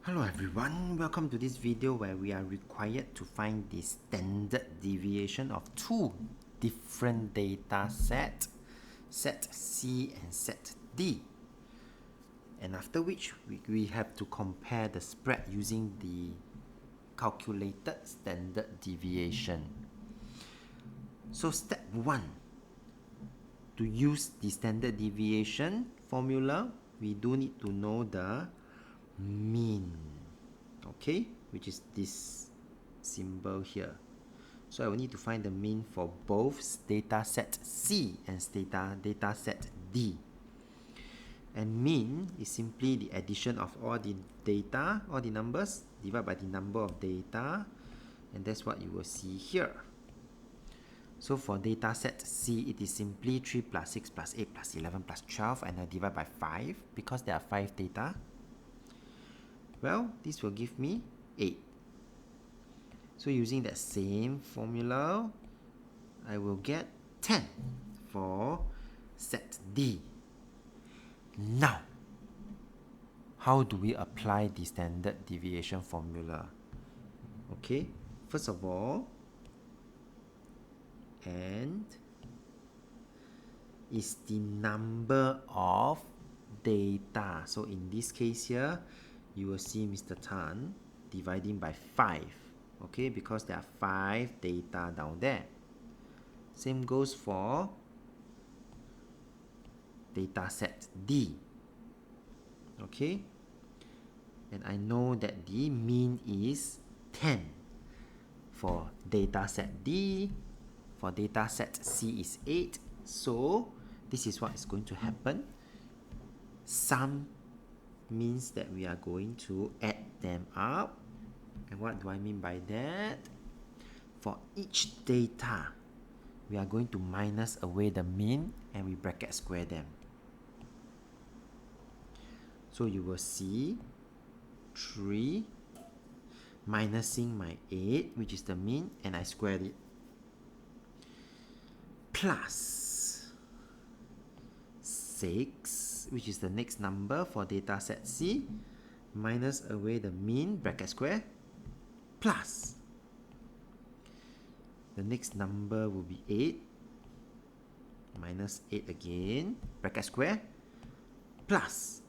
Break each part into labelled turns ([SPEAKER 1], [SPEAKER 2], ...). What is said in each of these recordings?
[SPEAKER 1] Hello everyone, welcome to this video where we are required to find the standard deviation of two different data sets, set C and set D. And after which we have to compare the spread using the calculated standard deviation. So step 1, to use the standard deviation formula, we do need to know the mean, okay, which is this symbol here. So I will need to find the mean for both data set C and data set D. And mean is simply the addition of all the data, all the numbers, divided by the number of data, and that's what you will see here. So for data set C, it is simply 3 plus 6 plus 8 plus 11 plus 12, and I divide by 5 because there are 5 data. Well, this will give me 8. So using that same formula, I will get 10 for set D. Now, how do we apply the standard deviation formula? Okay, first of all, and is the number of data. So in this case here, you will see Mr. Tan dividing by 5, okay, because there are 5 data down there. Same goes for data set D, okay, and I know that the mean is 10 for data set D. For data set C is 8, so this is what is going to happen. Sum means that we are going to add them up. And what do I mean by that? For each data, we are going to minus away the mean and we bracket square them. So you will see 3 minusing my 8, which is the mean, and I squared it, plus 6, which is the next number for data set C, minus away the mean, bracket square, plus the next number will be 8, minus 8 again, bracket square, plus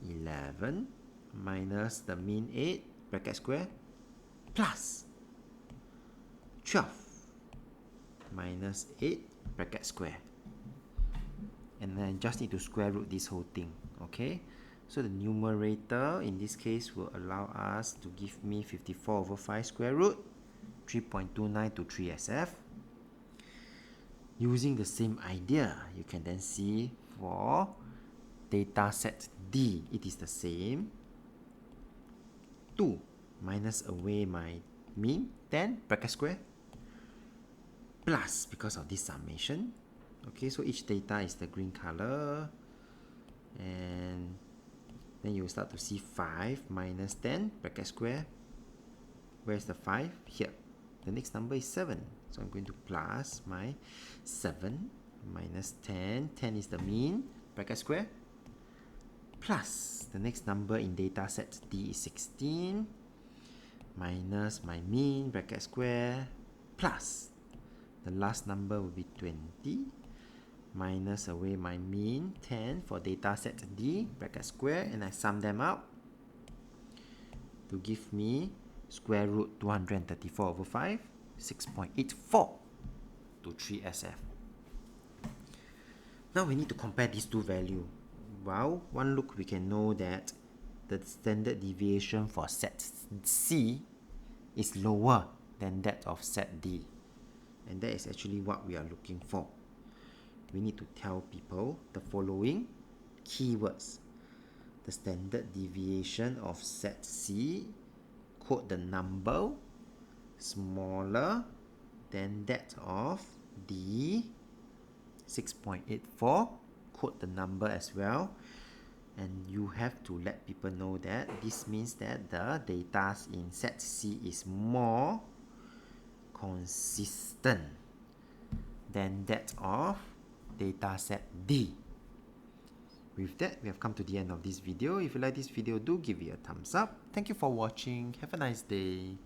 [SPEAKER 1] 11 minus the mean 8, bracket square, plus 12 minus 8, bracket square. And then just need to square root this whole thing, okay? So the numerator in this case will allow us to give me 54 over 5 square root, 3.29 to 3SF. Using the same idea, you can then see for data set D, it is the same. 2 minus away my mean, 10, bracket square, plus, because of this summation, okay, so each data is the green color, and then you will start to see 5 minus 10, bracket square. Where's the 5? Here. The next number is 7, so I'm going to plus my 7 minus 10, 10 is the mean, bracket square, plus the next number in data set D is 16, minus my mean, bracket square, plus the last number will be 20, minus away my mean, 10 for data set D, bracket square, and I sum them up to give me square root 234 over 5, 6.84 to 3SF. Now we need to compare these two values. Well, one look we can know that the standard deviation for set C is lower than that of set D. And that is actually what we are looking for. We need to tell people the following keywords. The standard deviation of set C, quote the number, smaller than that of D, 6.84, quote the number as well. And you have to let people know that this means that the data in set C is more consistent than that of data set D. With that, we have come to the end of this video. If you like this video, do give it a thumbs up. Thank you for watching. Have a nice day.